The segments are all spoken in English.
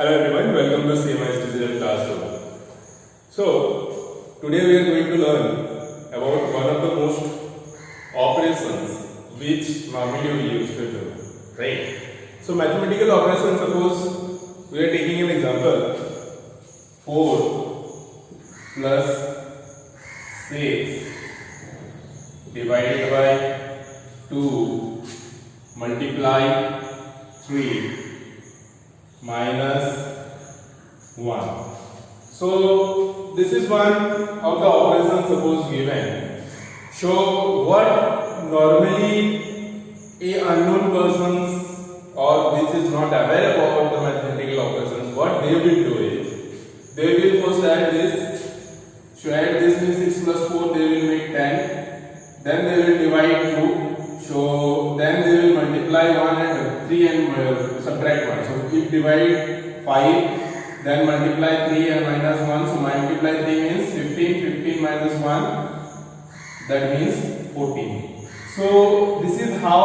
Hello everyone, welcome to CMI's Digital Classroom. So, today we are going to learn about one of the most operations which normally we use to do, right? So, mathematical operations, suppose we are taking an example, 4 plus 6 divided by 2 multiply 3 minus 1. So this is one of the operations suppose given. Show what normally a unknown persons or which is not aware about the mathematical operations, what they will do is they will first add this. So add this means 6 plus 4 they will make 10. Then they will divide 2. So then they will multiply 1 and 3 and subtract 1. So if divide 5, then multiply 3 and minus 1. So multiply 3 means 15. 15 minus 1, that means 14. So this is how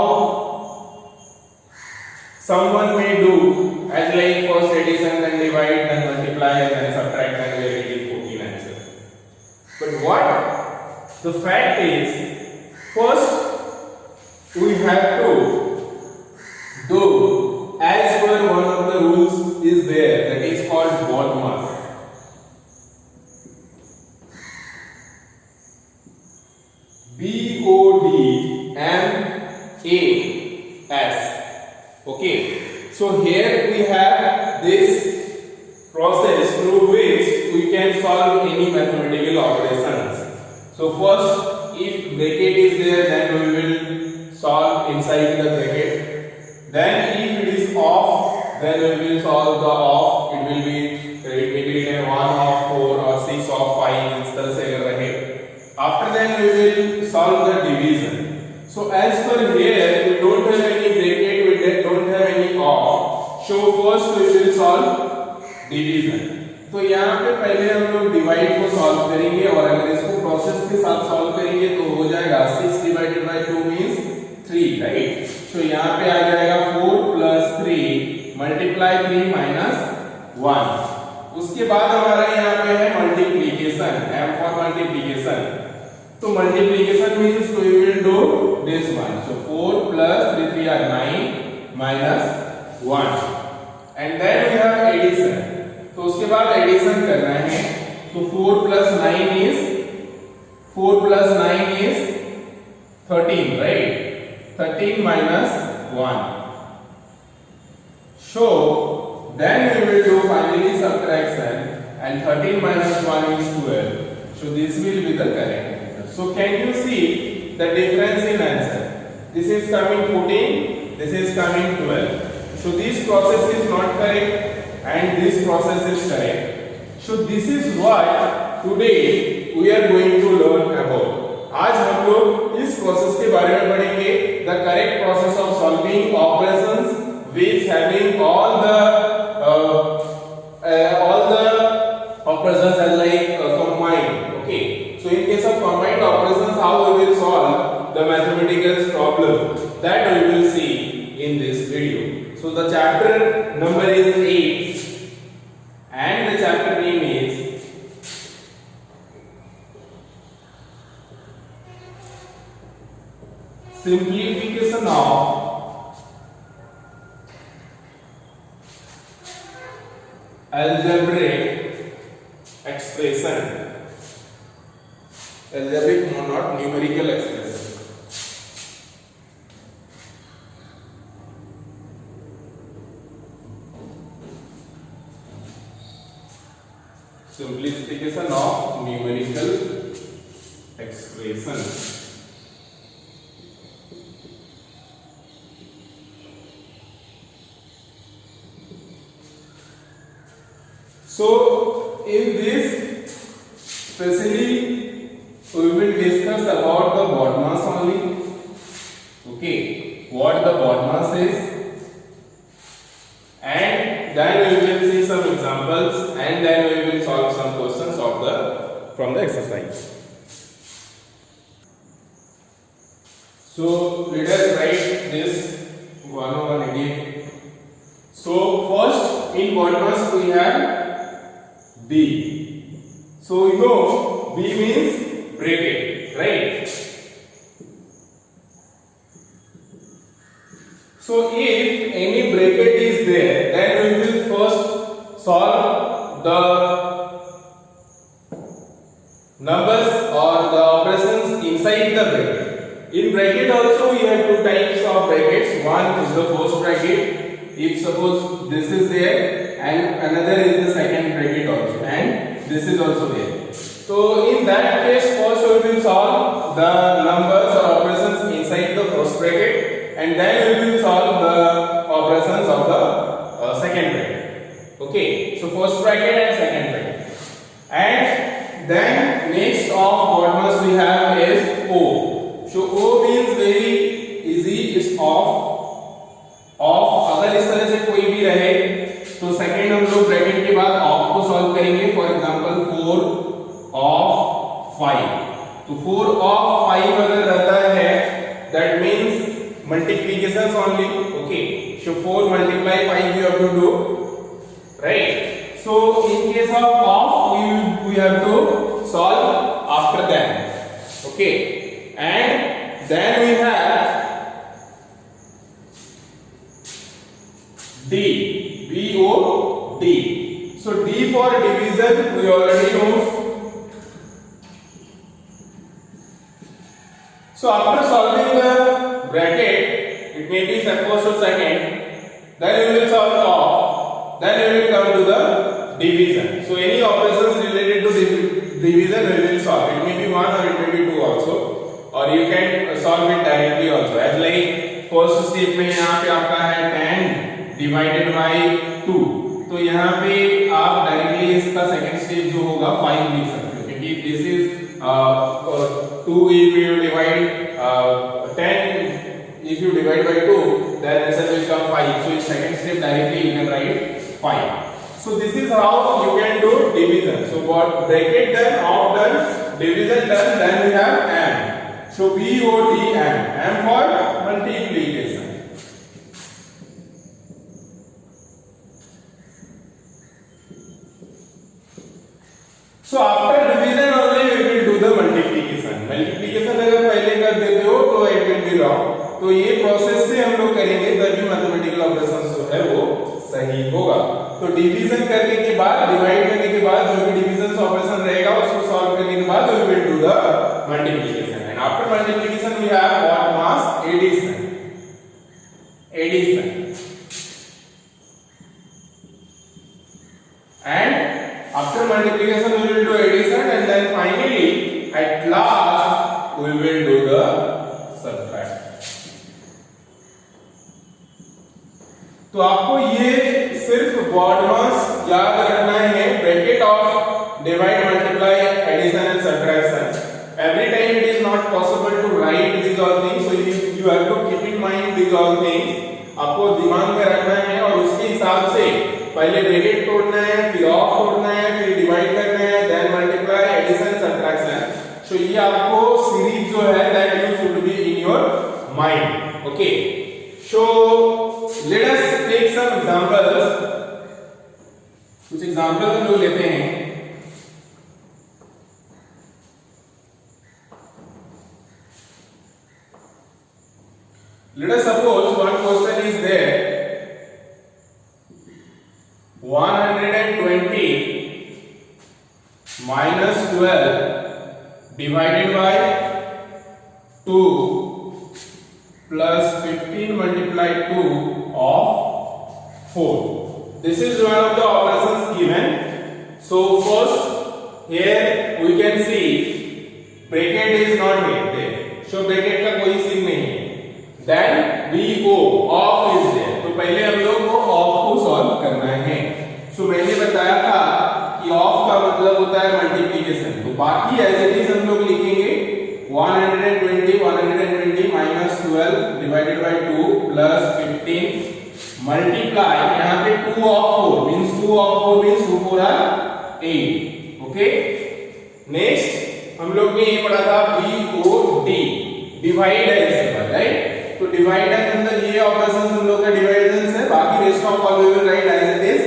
someone may do, as like first addition, then divide, then multiply, and then subtract, and we are getting 14 answer. But what the fact is, first we have to do as per one of the rules is there, that is called BODMAS. BODMAS. Okay. So here we have this process through which we can solve any mathematical operations. So first, if bracket is there, then we will solve inside the bracket. Then if it is off, then we will solve the off. It will be written 1 of 4 or 6 of 5. इस तरह से अगर रहे. After that we will solve the division. So as per here, we don't have any bracket, we don't have any off. So first we will solve division. तो यहाँ पे पहले हम लोग डिवाइड को सॉल्व करेंगे और अगर इसको प्रोसेस के साथ सॉल्व करेंगे तो हो जाएगा 6 डिवाइडेड बाय 2 मींस 3, राइट? तो यहाँ पे आ जाएगा 4 प्लस 3 मल्टीप्लाई 3 माइनस 1. उसके बाद हमारा यहाँ पे है मल्टीप्लिकेशन, m फॉर मल्टीप्लिकेशन. तो multiplication means we will do this one. So 4 प्लस 3 3 are 9 minus 1. And then we have addition. तो उसके बाद एडिशन करना है. तो 4 प्लस 9 is 13, right? 13 minus 1. So then we will do finally subtraction, and 13 minus 1 is 12. So this will be the correct answer. So can you see the difference in answer? This is coming 14, this is coming 12. So this process is not correct and this process is correct. So this is what today we are going to learn about. आज हम लोग इस process के बारे में पढ़ेंगे, the correct process of solving operations which having all the operations as like combined. Okay, so in case of combined operations, how we will solve the mathematical problem, that we will see in this video. So the chapter number is 8 and the chapter name is simplification of algebraic expression. Algebraic, not numerical expression. Simplification of numerical expression. So in this, especially we will discuss about the BODMAS only. Okay, what the BODMAS is, and then we will see some examples, and then we will solve some questions from the exercise. So let us write this 101 again. So first in BODMAS we have B. So you know B means bracket, right? So if any bracket is there, then we will first solve the numbers or the operations inside the bracket. In bracket also we have two types of brackets. One is the first bracket, if suppose this is there, and another is the second bracket also, and this is also there. So in that case, first we will solve the numbers or operations inside the first bracket, and then we will solve the operations of the second bracket. Okay, so first bracket and second bracket. And then next of BODMAS we have is O. So O means very easy, is off. अगर इस तरह से कोई भी रहे तो second हम लोग ब्रैकेट के बाद ऑफ को सॉल्व करेंगे. For example 4 of 5. तो 4 ऑफ 5 अगर रहता है that means multiplications only. Okay, so 4 multiply 5 you have to do, right? So in case of off we have to solve after that. Okay, and then we have D, B-O-D. So D for division we already know. So after solving the bracket, it may be first or second, then we will solve off, then we will come to the division. So any operations related to division we will solve. It may be 1 or it may be 2 also, or you can solve it directly also. As like first step में यहाँ पे आपका है 10 divided by 2, तो यहाँ पे आप directly इसका सेकंड स्टेप जो होगा 5 लिख सकते हो, क्योंकि this is 2 if you divide 10 if you divide by 2 then answer will come 5. So in second step directly you can write 5. So this is how you can do division. So what bracket done, off done, division done, then we have M. So B-O-D M, M for multiplication. So after division only we will do the multiplication. Multiplication अगर पहले कर देते हो तो it will be wrong. तो ये process से हम लोग करेंगे तभी मैथमेटिकल ऑपरेशंस जो है वो सही होगा. तो डिवीजन करने के बाद, डिवाइड करने के बाद जो भी डिवीजन ऑपरेशन रहेगा उसको सॉल्व करने के बाद we will do the multiplication. And after multiplication we have BODMAS addition. Addition. And after multiplication we will do addition, and then finally at last we will do the subtract. तो आपको ये सिर्फ BODMAS याद रखना है. Bracket of divide, multiply, addition and subtraction. Every time it is not possible to write these all things, so you have to keep in mind these all things. आपको दिमाग में रखना है और उसके हिसाब से पहले ब्रैकेट तोड़ना है, फिर ऑफ तोड़ना है, फिर डिवाइड करना है, then multiply, addition, subtraction. So ये आपको सीरीज जो है that you should be in your mind. Okay, so let us take some examples. कुछ एग्जांपल हम लोग लेते हैं. Let us suppose one question is there. 120 minus 12 divided by 2 plus 15 multiplied 2 of 4. This is one of the operations given. So first here we can see bracket is not there. So bracket का कोई scene नहीं है. Then BO off is there. तो पहले हम लोग को off को सॉल्व करना है. सो मैंने बताया था कि ऑफ का मतलब होता है मल्टीप्लिकेशन. तो बाकी एज इट इज हम लोग लिखेंगे 120 minus 12 divided by 2 plus 15 multiply, यहाँ पे 2 of 4 means 2 of 4 means 2 4 are 8. Okay, next हम लोग ने ये पढ़ा था BOD, डिवाइड है इसे पर, राइट. तो डिवाइड के अंदर ये ऑपरेशन हम लोग का डिवाइडेंस है. बाकी rest of all we will write as it is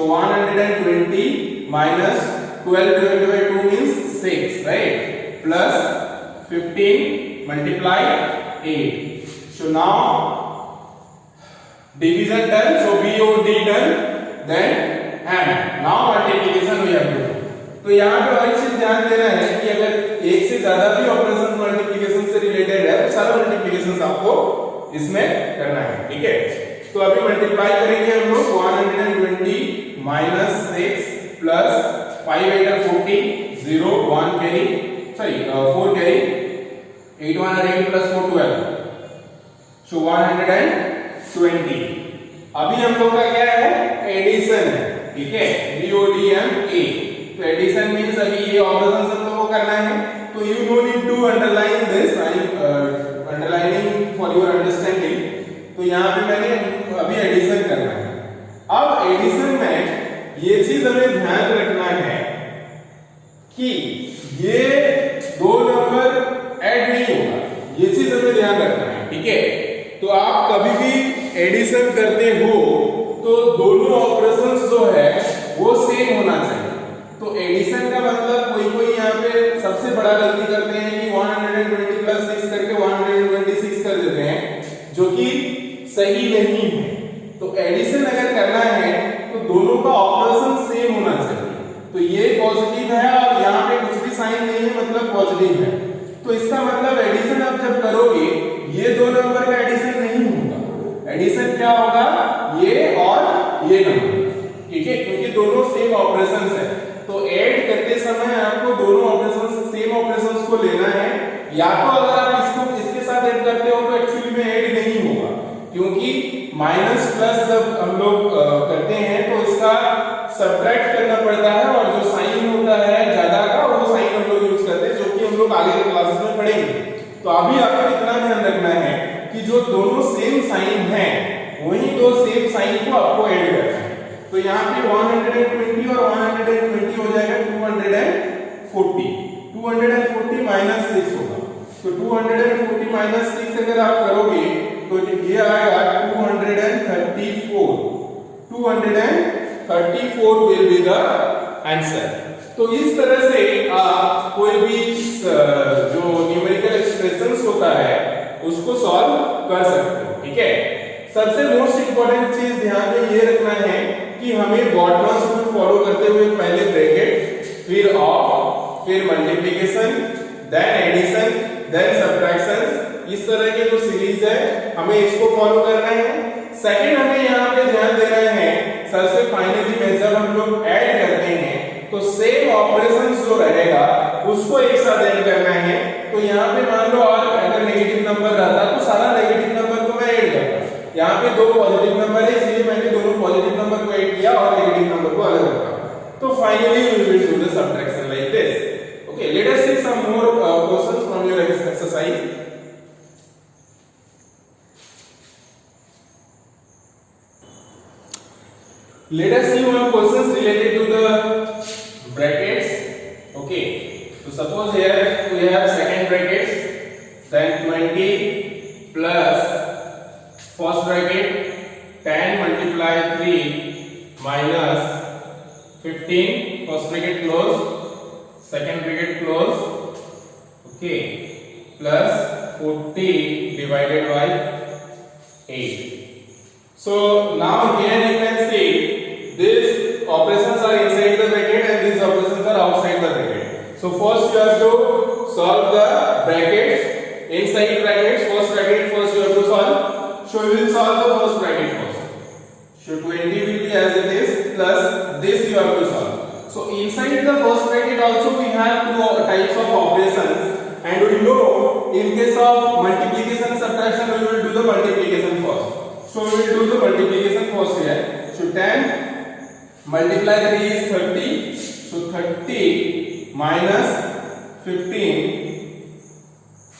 So 120 minus 12 divided by 2 means 6, right? Plus 15 multiply 8. So now division done, so BOD done, then and now multiplication we have to do. तो यहाँ पे और एक चीज ध्यान देना है कि अगर एक से ज्यादा भी ऑपरेशन मल्टीप्लिकेशन से रिलेटेड है तो सारा मल्टीप्लिकेशन आपको इसमें करना है, ठीक है? तो अभी मल्टीप्लाई करेंगे हम लोग 120 minus 6 plus 5 8 are 40 0 1 carry sorry 4 carry 8 1 are 8 plus 4 12 so 120. अभी हम लोग का क्या है एडिशन है, ठीक है? BODMA. तो एडिशन मींस अभी ये ऑपरेशन हम लोगों को करना है, तो you no need to underline this, I am underlining for your understanding. तो यहाँ पे मैंने अभी एडिशन करना है. अब एडिशन में ये चीज हमें ध्यान रखना है कि ये दो नंबर ऐड नहीं होगा, ये चीज हमें ध्यान रखना है, ठीक है? तो आप कभी भी एडिशन करते हो तो दोनों ऑपरेशंस जो है वो सेम होना चाहिए. तो एडिशन का मतलब कोई यहाँ पे सबसे बड़ा गलती करते हैं कि 120 प्लस 6 करके 126 कर देते हैं, जो कि सही नहीं है. तो एडिशन अगर करना है तो दोनों का ऑपरेशन सेम होना चाहिए. तो ये पॉजिटिव है और यहाँ पे कुछ भी साइन नहीं है मतलब पॉजिटिव है. तो इसका मतलब एडिशन आप जब करोगे ये दो नंबर का एडिशन नहीं होगा. एडिशन क्या होगा, ये और ये नंबर, ठीक है? क्योंकि दोनों सेम ऑपरेशंस है. तो ऐड करते समय आपको दोनों ऑपरेशंस सेम ऑपरेशंस को लेना है. या तो अगर आप इसको इसके साथ ऐड करते हो तो एक्चुअली में ऐड नहीं होगा, क्योंकि माइनस प्लस जब हम लोग करते हैं तो इसका सब्ट्रैक्ट करना पड़ता है और जो साइन होता है ज्यादा का वो साइन हम लोग यूज करते हैं, जो कि हम लोग आगे के क्लासेस में पढ़ेंगे. तो अभी आपको इतना ध्यान रखना है कि जो दोनों सेम साइन हैं वही दो सेम साइन को आपको ऐड करना है. तो यहाँ पे 120 और 120 हो जाएगा 240. 240 माइनस 6 होगा. तो 240 माइनस 6 अगर आप करोगे तो ये आएगा 234. 234 विल बी द आंसर. तो इस तरह से आप कोई भी जो न्यूमेरिकल एक्सप्रेशंस होता है उसको सॉल्व कर सकते हो, ठीक है? सबसे मोस्ट इंपॉर्टेंट चीज ध्यान में ये रखना है कि हमें गॉडमॉस रूल फॉलो करते हुए पहले ब्रैकेट, फिर ऑफ, फिर multiplication, then addition, then subtraction, इस तरह के जो सीरीज है हमें इसको फॉलो करना है. सेकंड हमें यहाँ पे ध्यान देना है सबसे फाइनली में जब हम लोग ऐड करते हैं तो सेम ऑपरेशन जो रहेगा उसको एक साथ ऐड करना है. तो यहाँ पे मान लो और अगर नेगेटिव नंबर रहता तो सारा नेगेटिव नंबर को मैं ऐड करता. यहाँ पे दो पॉजिटिव नंबर है इसलिए मैंने दोनों पॉजिटिव नंबर को ऐड किया और नेगेटिव नंबर को अलग रखा. तो finally we will do the subtraction like this. Okay, let us see some more questions from your exercise. Let us see one questions related to the brackets. Okay, so suppose here we have second brackets, then 20 plus first bracket 10 multiply 3 minus 15, first bracket close, second bracket close, okay, plus 40 divided by 8. So now here you can see these operations are inside the bracket and these operations are outside the bracket. So first you have to solve the brackets. Inside brackets, first bracket first you have to solve. So we will solve the first bracket first. So 20 will be as it is plus this you have to solve. So inside the first bracket also we have two types of operations, and we know in case of multiplication subtraction we will do the multiplication first. So we will do the multiplication first here. So 10 multiply 3 is 30. So 30 minus 15,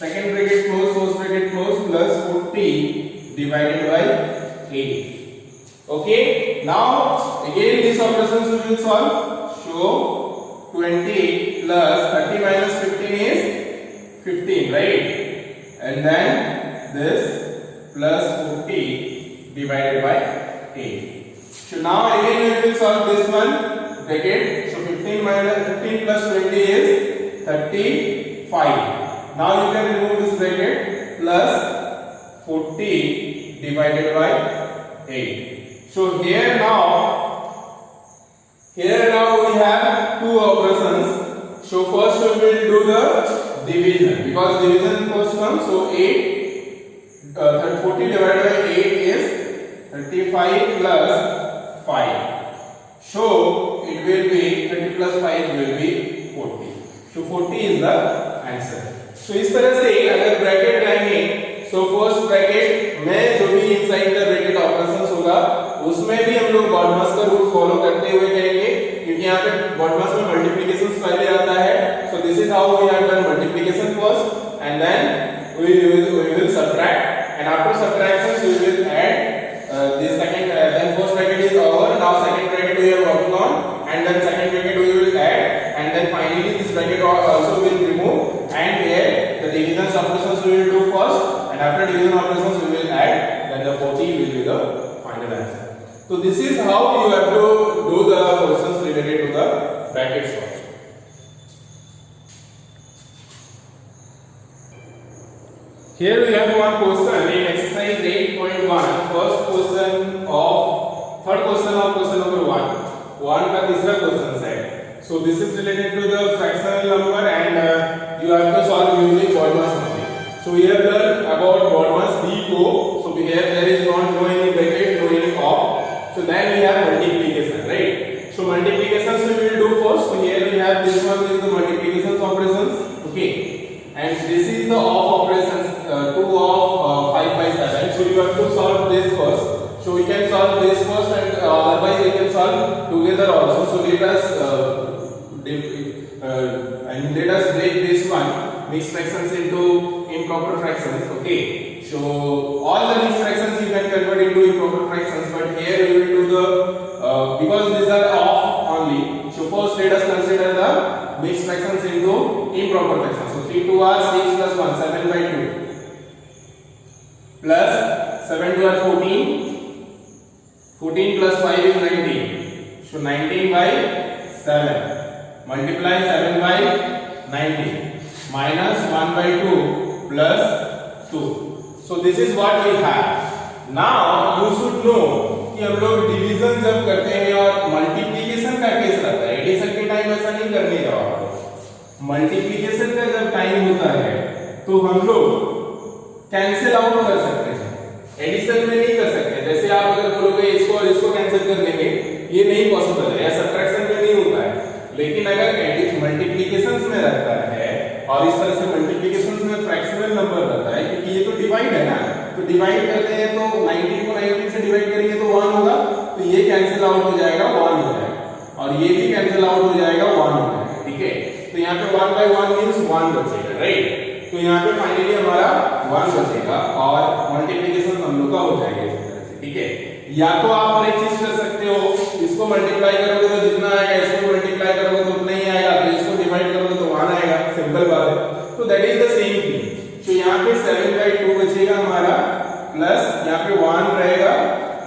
second bracket close, first bracket close, plus 40 divided by 8. Okay, now again these operations we will solve. So 20 plus 30 minus 15 is 15, right? And then this plus 40 divided by 8. So now again we will solve this one bracket. So 15 plus 20 is 35. Now you can remove this bracket plus 40 divided by 8. So here now we have two operations. So first we will do the division, because division first comes. So 40 divided by 8 is 35 plus 5. So it will be 30 plus 5 will be 40. So 40 is the answer. So इस तरह से अगर bracket लाएंगे, so first bracket में जो भी inside the bracket operations होगा उसमें भी हम लोग BODMAS का रूल फॉलो करते हुए करेंगे, क्योंकि यहाँ पे BODMAS में मल्टीप्लिकेशन पहले आता है. So this is how we have done multiplication first and then we will subtract, and after subtractions we will add this second. Then first bracket is over. Now second bracket we are working on, and then second bracket we will add, and then finally this bracket also will remove, and here the division operations we will do first, and after division operations we will add, then the 40 will be the final answer. So this is how you have to do the questions related to the brackets first. Here we have one question in exercise 8.1. First question of third question of question number 1 का तीसरा question है. So this is related to the fractional number, and you have to solve using BODMAS only. So we have done about BODMAS DO. So here there is no any bracket, no any off. So then we have multiplication, right? So multiplications we will do first. So here we have this one is the multiplication operations, okay, and this is the off operations. 2 of 5 by 7. So you have to solve this first. So we can solve this first, and otherwise we can solve together also. So let us break this one mixed fractions into improper fractions. Okay. So all the mixed fractions you can convert into improper fractions, but here we will do the because these are off only. So first let us consider the mixed fractions into improper fractions. So 3 2 are 6 plus 1 7 by 2. Plus 7 to 14, 14 plus 5 is 19. So 19 by 7. Multiply 7 by 19. Minus 1 by 2 plus 2. So this is what we have. Now you should know कि हम लोग division जब करते हैं और multiplication का case रहता है, एडिशन के टाइम ऐसा नहीं करने का. मल्टीप्लिकेशन का जब टाइम होता है तो हम लोग कैंसिल आउट कर सकते हैं, एडिशन में नहीं कर सकते. जैसे आप अगर बोलोगे इसको और इसको कैंसिल कर देंगे, ये नहीं पॉसिबल है, या सब्ट्रैक्शन में नहीं होता है. लेकिन अगर मल्टीप्लिकेशंस में रहता है और इस तरह से मल्टीप्लिकेशंस में फ्रैक्शनल नंबर रहता है, क्योंकि ये तो डिवाइड है ना, तो डिवाइड करते हैं तो 19 को 19 से डिवाइड करेंगे तो 1 होगा, तो ये कैंसिल आउट हो जाएगा, 1 हो जाएगा, और ये भी कैंसिल आउट हो जाएगा, 1 हो जाएगा. ठीक है. तो यहाँ पे 1 by 1 मींस 1 बचेगा, राइट. तो यहाँ पे फाइनली हमारा 1 बचेगा और मल्टीप्लिकेशन हम लोग का हो जाएगा इस तरह से. ठीक है. या तो आप एक चीज कर सकते हो, इसको मल्टीप्लाई करोगे तो जितना आएगा, इसको मल्टीप्लाई करोगे तो उतना ही आएगा, तो इसको डिवाइड करोगे तो 1 आएगा. सिंपल बात है. तो that is the same thing. तो यहाँ पे 7 by 2 बचेगा हमारा, प्लस यहाँ पे 1 रहेगा,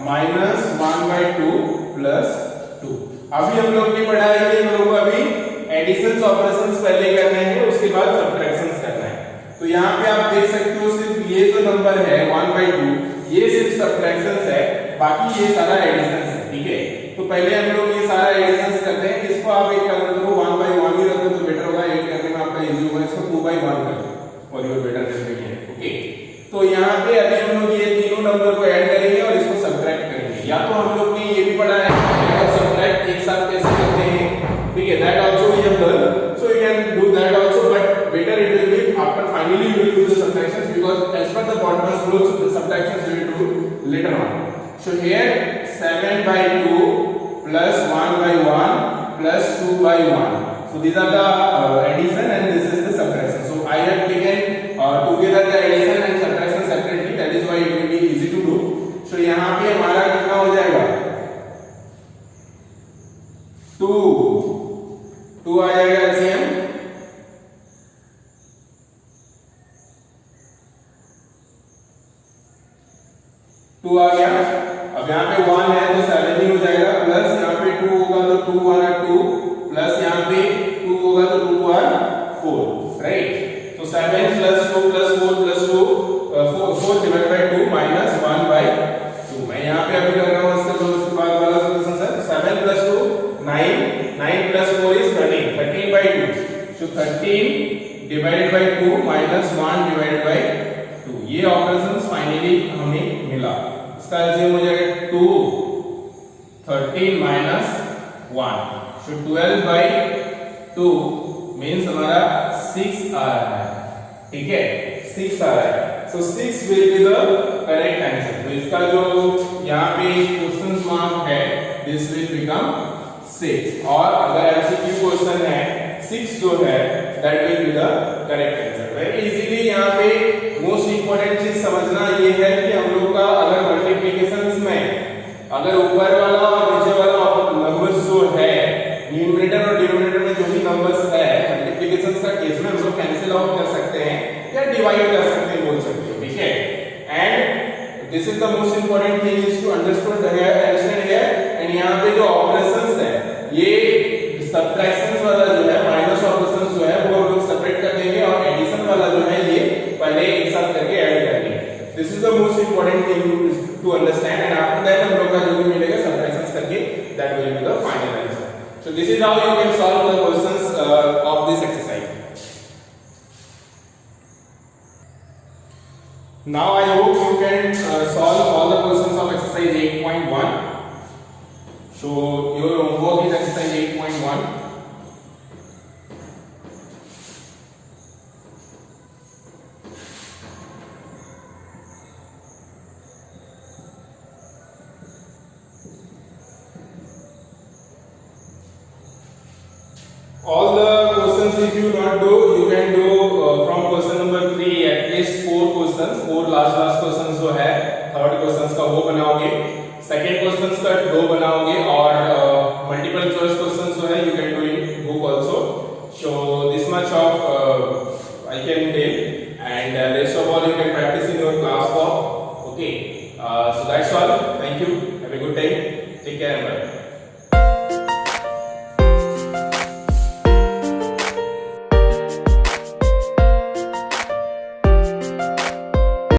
माइनस 1 by 2 प्लस 2. अभी हम लोग ने पढ़ा है कि हम लोग को अभी एडिशंस ऑपरेशंस पहले करने हैं, उसके बाद सब्ट्रैक्शंस करना है. तो यहाँ पे आप देख सकते हो सिर्फ ये जो नंबर है 1 by 2 ये सिर्फ सब्ट्रैक्शंस है, बाकी ये सारा एडिशंस है. ठीक है. तो पहले हम लोग ये सारा एडिशंस करते हैं. इसको आप एक काम करो 1 by 1 ही रखो तो बेटर होगा, ऐड करने में आपका इजी होगा. इसको 2 by 1 कर दो for your better understanding. Okay. तो यहाँ पे अभी हम लोग ये तीनों नंबर को ऐड करेंगे और इसको सब्ट्रैक्ट करेंगे. या तो हम लोग ने ये भी पढ़ा है और सब्ट्रैक्ट एक साथ कैसे करते हैं. ठीक है. That also we have done, so you can do that also, but better it will be after finally you will do the subtractions, because as per the BODMAS rules the subtractions you will do later on. So here 7 by 2 plus 1 by 1 plus 2 by 1. So these are the addition and this is the subtraction. So I have taken together the addition and subtraction separately, that is why it will be easy to do. So यहाँ पे हमारा कितना हो जाएगा 2 आ जाएगा LCM. To आ गया. अब यहाँ पे 1 है तो 7 ही हो जाएगा, प्लस यहाँ पे 2 होगा तो 2 1 2, प्लस यहाँ पे 2 होगा तो 2 1 4, राइट। तो 7 plus 2 plus 4 plus 2 4 divide by 2 minus 1 by 2। मैं यहाँ पे अभी कर रहा हूँ इसका जो उसके बाद वाला solution sir 7 plus 2 9, 9 plus 4 is 13, 13 by 2, so 13 divided by 2 minus 1 divided by 2। ये ऑपरेशंस फाइनली हमें मिला। इसका एलसीएम हो जाएगा 2 13 माइनस 1, सो 12 बाय 2 मींस हमारा 6 आ रहा है, ठीक है 6 आ रहा है। सो 6 will be the correct answer. तो इसका जो यहाँ पे क्वेश्चन मार्क है दिस विल बिकम 6, और अगर एमसीक्यू क्वेश्चन है 6 जो है that will be the correct answer. Very easily यहाँ पे मोस्ट इंपोर्टेंट चीज समझना ये है कि हम लोग का अगर मल्टीप्लिकेशंस में अगर ऊपर वाला और नीचे वाला नंबर्स जो है न्यूमरेटर और डिनोमिनेटर में जो भी नंबर्स है मल्टीप्लिकेशंस का केस में हम लोग कैंसिल आउट कर सकते हैं या डिवाइड कर सकते हैं, बोल सकते हो, ठीक है। And this is the most important thing is to understand here. And यहाँ पे जो ऑपरेशंस है ये सबट्रैक्शंस वाला जो है माइनस ऑपरेशंस जो है वो हम लोग सेपरेट कर देंगे और एडिशन वाला जो है ये पहले एक साथ करके ऐड करेंगे। This is the most important thing to understand. And after that हम लोग का जो भी मिलेगा सबट्रैक्शंस करके that will be the final answer. So this is how you can solve the questions of this exercise. Now I hope you can solve all the questions of exercise 8.1. So your homework is exercise 8.1. All the questions if you not do, you can do from question number 3 at least 4 questions, 4 last questions जो है third questions का वो बनाओगे, second questions का 2 बनाओगे, और multiple choice questions जो है you can do in book also. So this much of I can tell, and rest of all you can practice in your class work. Okay, so that's all. Thank you. Have a good time. Take care. Bye.